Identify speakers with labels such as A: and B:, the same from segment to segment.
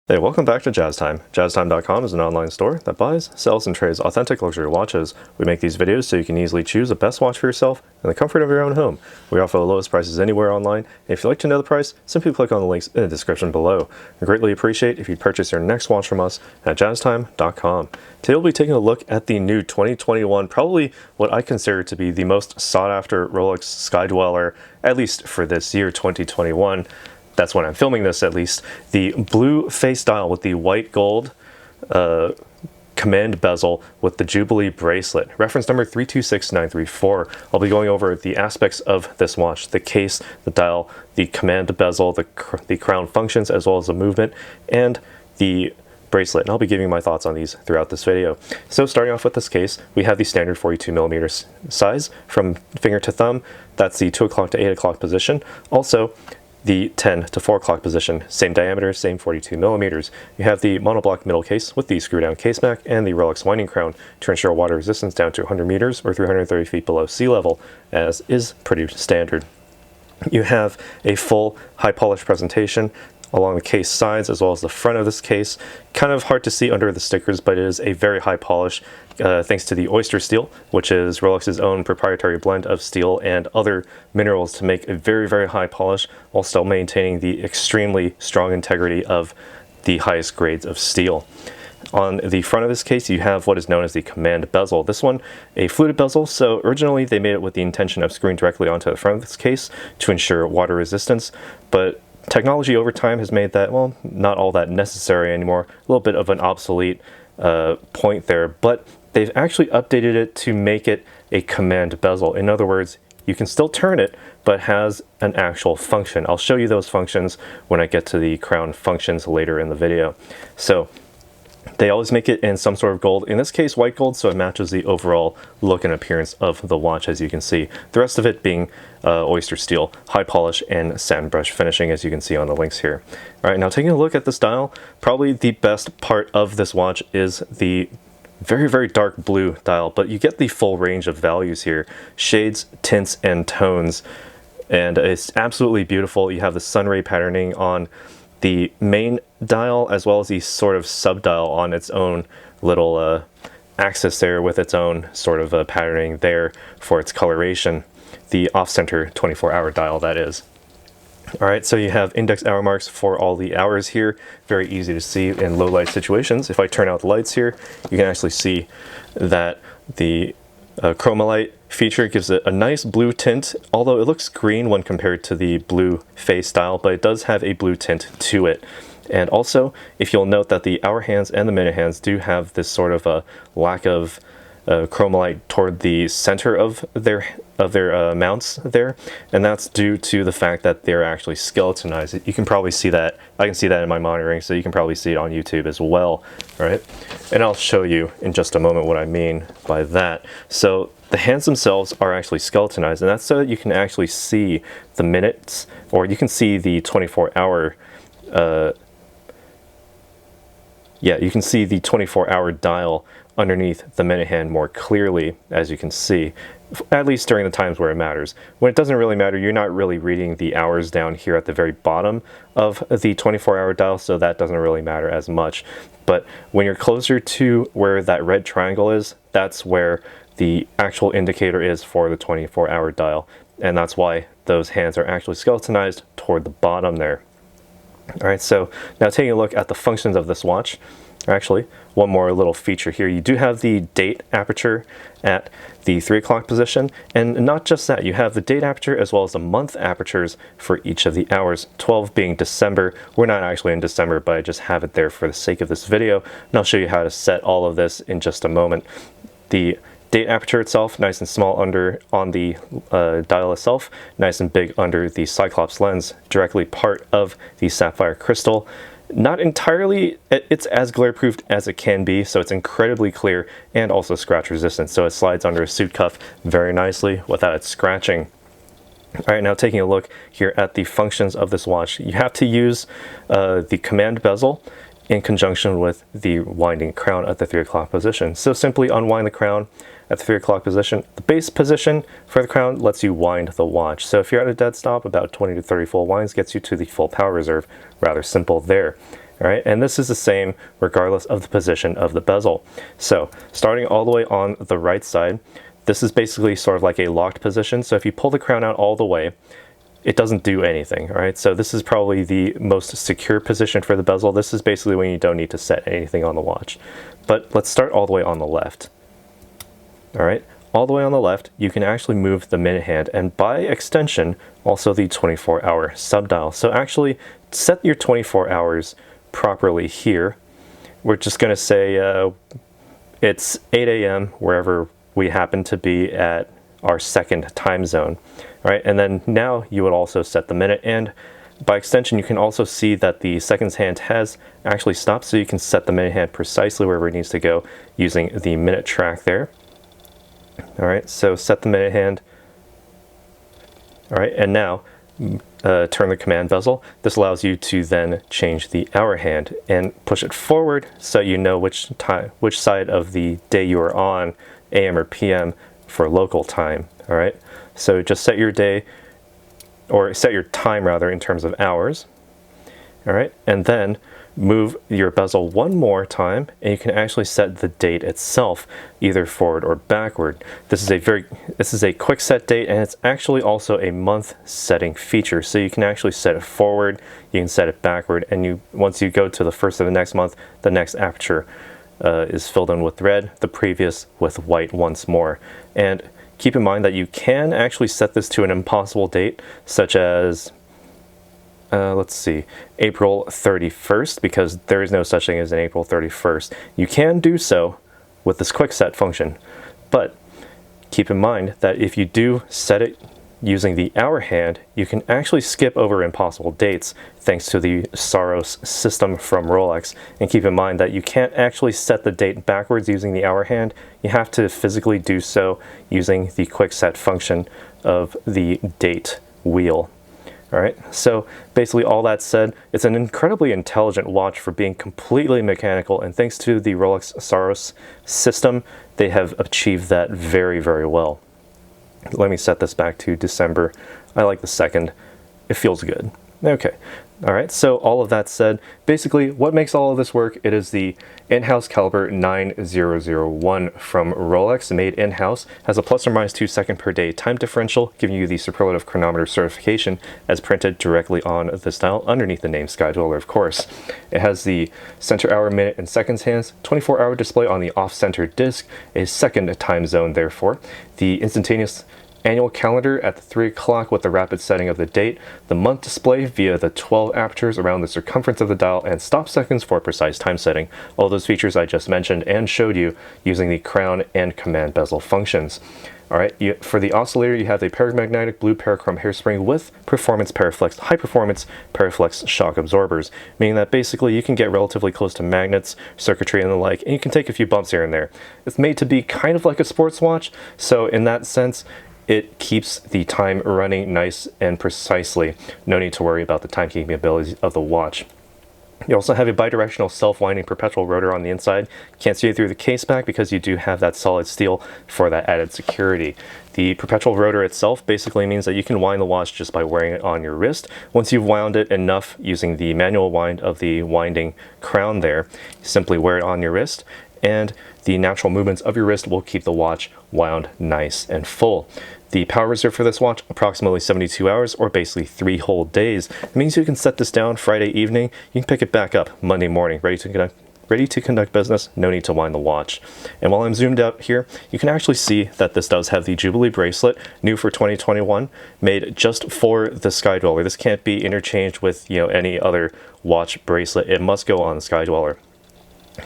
A: Hey, welcome back to Jazz Time. JazzTime.com is an online store that buys, sells, and trades authentic luxury watches. We make these videos so you can easily choose the best watch for yourself in the comfort of your own home. We offer the lowest prices anywhere online, and if you'd like to know the price, simply click on the links in the description below. We greatly appreciate if you purchase your next watch from us at JazzTime.com. Today we'll be taking a look at the new 2021, probably what I consider to be the most sought-after Rolex Sky-Dweller, at least for this year, 2021. That's when I'm filming this, at least. The blue face dial with the white gold command bezel with the Jubilee Bracelet. Reference number 326934. I'll be going over the aspects of this watch: the case, the dial, the command bezel, the crown functions, as well as the movement, and the bracelet. And I'll be giving my thoughts on these throughout this video. So starting off with this case, we have the standard 42mm size from finger to thumb. That's the 2 o'clock to 8 o'clock position. Also, the 10 to 4 o'clock position, same diameter, same 42mm. You have the monoblock middle case with the screw down case back and the Rolex winding crown to ensure water resistance down to 100 meters or 330 feet below sea level, as is pretty standard. You have a full high polish presentation along the case sides as well as the front of this case. Kind of hard to see under the stickers, but it is a very high polish thanks to the oyster steel, which is Rolex's own proprietary blend of steel and other minerals to make a very, very high polish while still maintaining the extremely strong integrity of the highest grades of steel. On the front of this case, you have what is known as the command bezel. This one, a fluted bezel, so originally they made it with the intention of screwing directly onto the front of this case to ensure water resistance, but technology over time has made that, well, not all that necessary anymore. A little bit of an obsolete point there, but they've actually updated it to make it a command bezel. In other words, you can still turn it, but has an actual function. I'll show you those functions when I get to the crown functions later in the video. So they always make it in some sort of gold, in this case white gold, so it matches the overall look and appearance of the watch, as you can see. The rest of it being oyster steel, high polish, and satin brush finishing, as you can see on the links here. All right, now taking a look at this dial, probably the best part of this watch is the very, very dark blue dial, but you get the full range of values here, shades, tints, and tones, and it's absolutely beautiful. You have the sunray patterning on the main dial as well as the sort of sub dial on its own little axis there with its own sort of patterning there for its coloration. The off-center 24-hour dial, that is. Alright, so you have index hour marks for all the hours here. Very easy to see in low light situations. If I turn out the lights here, you can actually see that the chromolite feature gives it a nice blue tint, although it looks green when compared to the blue face style, but it does have a blue tint to it. And also, if you'll note that the hour hands and the minute hands do have this sort of a lack of chromolite toward the center of their mounts there, and that's due to the fact that they're actually skeletonized. You can probably see that. I can see that in my monitoring, so you can probably see it on YouTube as well, right? And I'll show you in just a moment what I mean by that. So the hands themselves are actually skeletonized, and that's so that you can actually see the minutes, or you can see the 24-hour you can see the 24-hour dial underneath the minute hand more clearly, as you can see, at least during the times where it matters. When it doesn't really matter, you're not really reading the hours down here at the very bottom of the 24-hour dial, so that doesn't really matter as much. But when you're closer to where that red triangle is, that's where the actual indicator is for the 24-hour dial, and that's why those hands are actually skeletonized toward the bottom there. Alright, so now taking a look at the functions of this watch. Actually, one more little feature here. You do have the date aperture at the 3 o'clock position, and not just that, you have the date aperture as well as the month apertures for each of the hours, 12 being December. We're not actually in December, but I just have it there for the sake of this video, and I'll show you how to set all of this in just a moment. The date aperture itself, nice and small under on the dial itself, nice and big under the Cyclops lens, directly part of the sapphire crystal. Not entirely, it's as glare proofed as it can be, so it's incredibly clear and also scratch resistant, so it slides under a suit cuff very nicely without it scratching. Alright, now taking a look here at the functions of this watch, you have to use the command bezel in conjunction with the winding crown at the 3 o'clock position. So simply unwind the crown at the 3 o'clock position. The base position for the crown lets you wind the watch. So if you're at a dead stop, about 20 to 30 full winds gets you to the full power reserve. Rather simple there. All right, and this is the same regardless of the position of the bezel. So starting all the way on the right side, this is basically sort of like a locked position. So if you pull the crown out all the way, it doesn't do anything. All right, so this is probably the most secure position for the bezel. This is basically when you don't need to set anything on the watch. But let's start all the way on the left. All right, all the way on the left, you can actually move the minute hand, and by extension, also the 24-hour subdial. So actually set your 24 hours properly here. We're just going to say it's 8 a.m. wherever we happen to be at our second time zone. All right, and then now you would also set the minute, and by extension you can also see that the seconds hand has actually stopped, so you can set the minute hand precisely wherever it needs to go using the minute track there. All right, so set the minute hand. All right, and now turn the command bezel. This allows you to then change the hour hand and push it forward so you know which side of the day you are on, AM or PM, for local time. All right, so just set your day, or set your time rather, in terms of hours. All right, and then move your bezel one more time, and you can actually set the date itself, either forward or backward. This is a quick set date, and it's actually also a month setting feature. So you can actually set it forward, you can set it backward, and once you go to the first of the next month, the next aperture is filled in with red, the previous with white once more. And keep in mind that you can actually set this to an impossible date, such as let's see, April 31st, because there is no such thing as an April 31st. You can do so with this quick set function, but keep in mind that if you do set it using the hour hand, you can actually skip over impossible dates thanks to the Saros system from Rolex. And keep in mind that you can't actually set the date backwards using the hour hand. You have to physically do so using the quick set function of the date wheel. All right, so basically all that said, it's an incredibly intelligent watch for being completely mechanical, and thanks to the Rolex Saros system, they have achieved that very, very well. Let me set this back to December. I like the 2nd. It feels good. Okay. All right, so all of that said, basically what makes all of this work, it is the in-house caliber 9001 from Rolex, made in-house, has a ±2 second per day time differential, giving you the superlative chronometer certification as printed directly on this dial underneath the name Sky-Dweller, of course. It has the center hour, minute, and seconds hands, 24-hour display on the off-center disc, a second time zone therefore, the instantaneous annual calendar at the 3 o'clock with the rapid setting of the date, the month display via the 12 apertures around the circumference of the dial, and stop seconds for precise time setting. All those features I just mentioned and showed you using the crown and command bezel functions. All right, for the oscillator, you have a paramagnetic blue parachrome hairspring with high performance Paraflex shock absorbers, meaning that basically you can get relatively close to magnets, circuitry, and the like, and you can take a few bumps here and there. It's made to be kind of like a sports watch, so in that sense, it keeps the time running nice and precisely. No need to worry about the timekeeping abilities of the watch. You also have a bidirectional self-winding perpetual rotor on the inside. Can't see it through the case back because you do have that solid steel for that added security. The perpetual rotor itself basically means that you can wind the watch just by wearing it on your wrist. Once you've wound it enough using the manual wind of the winding crown there, you simply wear it on your wrist, and the natural movements of your wrist will keep the watch wound nice and full. The power reserve for this watch, approximately 72 hours, or basically 3 whole days. It means you can set this down Friday evening, you can pick it back up Monday morning, ready to conduct business, no need to wind the watch. And while I'm zoomed out here, you can actually see that this does have the Jubilee Bracelet, new for 2021, made just for the Sky-Dweller. This can't be interchanged with, any other watch bracelet. It must go on the Sky-Dweller.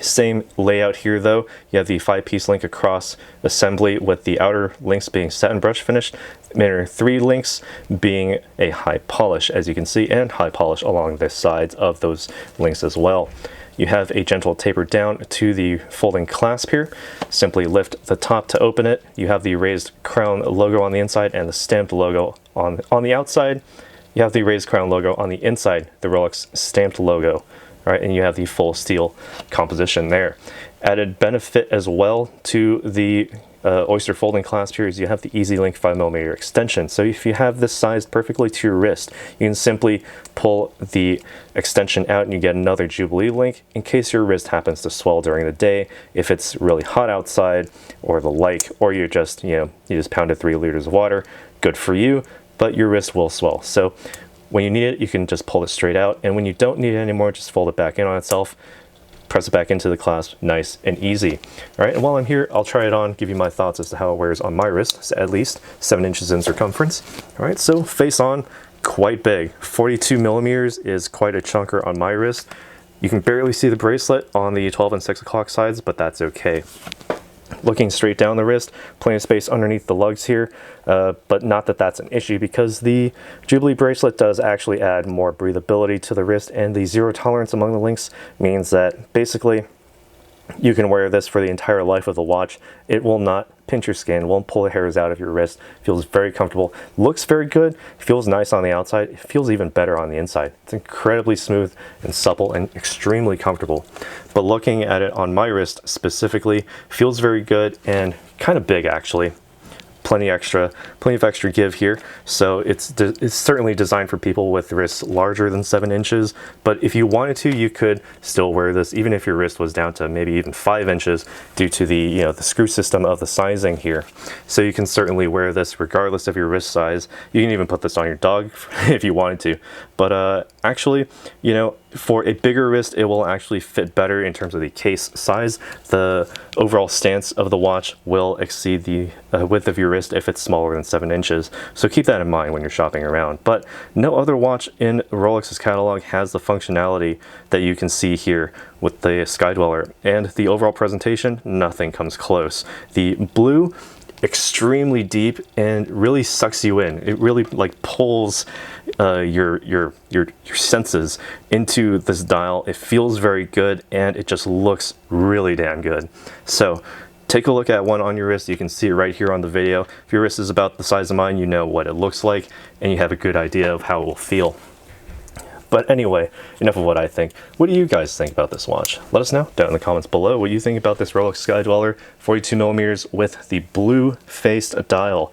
A: Same layout here though. You have the 5-piece link across assembly with the outer links being satin brush finished, inner 3 links being a high polish, as you can see, and high polish along the sides of those links as well. You have a gentle taper down to the folding clasp here. Simply lift the top to open it. You have the raised crown logo on the inside and the stamped logo on the outside. You have the raised crown logo on the inside, the Rolex stamped logo. All right, and you have the full steel composition there. Added benefit as well to the Oyster folding clasp here is you have the Easy Link 5mm extension. So if you have this sized perfectly to your wrist, you can simply pull the extension out and you get another Jubilee link in case your wrist happens to swell during the day, if it's really hot outside or the like, or you just pounded 3 liters of water. Good for you, but your wrist will swell. So when you need it, you can just pull it straight out, and when you don't need it anymore, just fold it back in on itself. Press it back into the clasp, nice and easy. All right, and while I'm here, I'll try it on, give you my thoughts as to how it wears on my wrist. It's at least 7 inches in circumference. All right, so face on, quite big. 42mm is quite a chunker on my wrist. You can barely see the bracelet on the 12 and 6 o'clock sides, but that's okay. Looking straight down the wrist, plenty of space underneath the lugs here, but not that that's an issue because the Jubilee bracelet does actually add more breathability to the wrist, and the zero tolerance among the links means that basically you can wear this for the entire life of the watch. It will not pinch your skin, won't pull the hairs out of your wrist. Feels very comfortable, looks very good, feels nice on the outside, it feels even better on the inside. It's incredibly smooth and supple and extremely comfortable. But looking at it on my wrist specifically, feels very good and kind of big actually. Plenty of extra give here. So it's certainly designed for people with wrists larger than 7 inches. But if you wanted to, you could still wear this even if your wrist was down to maybe even 5 inches due to the the screw system of the sizing here. So you can certainly wear this regardless of your wrist size. You can even put this on your dog if you wanted to. But actually, for a bigger wrist, it will actually fit better in terms of the case size. The overall stance of the watch will exceed the width of your wrist if it's smaller than 7 inches. So keep that in mind when you're shopping around. But no other watch in Rolex's catalog has the functionality that you can see here with the Sky-Dweller. And the overall presentation, nothing comes close. The blue, extremely deep and really sucks you in. It really like pulls your senses into this dial. It feels very good and it just looks really damn good. So take a look at one on your wrist. You can see it right here on the video. If your wrist is about the size of mine, you know what it looks like and you have a good idea of how it will feel. But anyway, enough of what I think. What do you guys think about this watch? Let us know down in the comments below what you think about this Rolex Sky-Dweller 42mm with the blue-faced dial.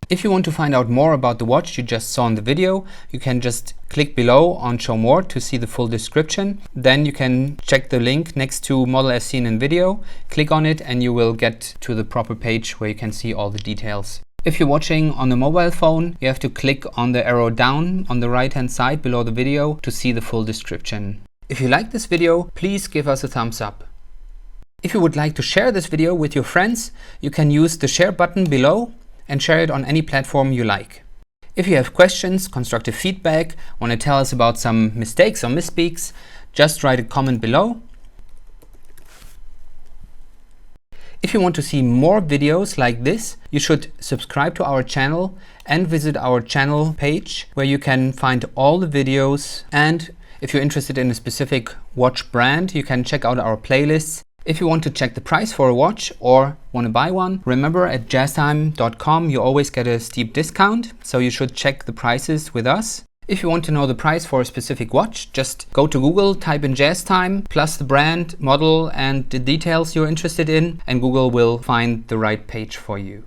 B: If you want to find out more about the watch you just saw in the video, you can just click below on Show More to see the full description. Then you can check the link next to model as seen in video, click on it and you will get to the proper page where you can see all the details. If you're watching on a mobile phone, you have to click on the arrow down on the right hand side below the video to see the full description. If you like this video, please give us a thumbs up. If you would like to share this video with your friends, you can use the share button below and share it on any platform you like. If you have questions, constructive feedback, want to tell us about some mistakes or misspeaks, just write a comment below. If you want to see more videos like this, you should subscribe to our channel and visit our channel page where you can find all the videos. And if you're interested in a specific watch brand, you can check out our playlists. If you want to check the price for a watch or want to buy one, remember at jazztime.com you always get a steep discount, so you should check the prices with us. If you want to know the price for a specific watch, just go to Google, type in JazzTime, plus the brand, model and the details you're interested in, and Google will find the right page for you.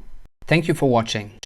B: Thank you for watching.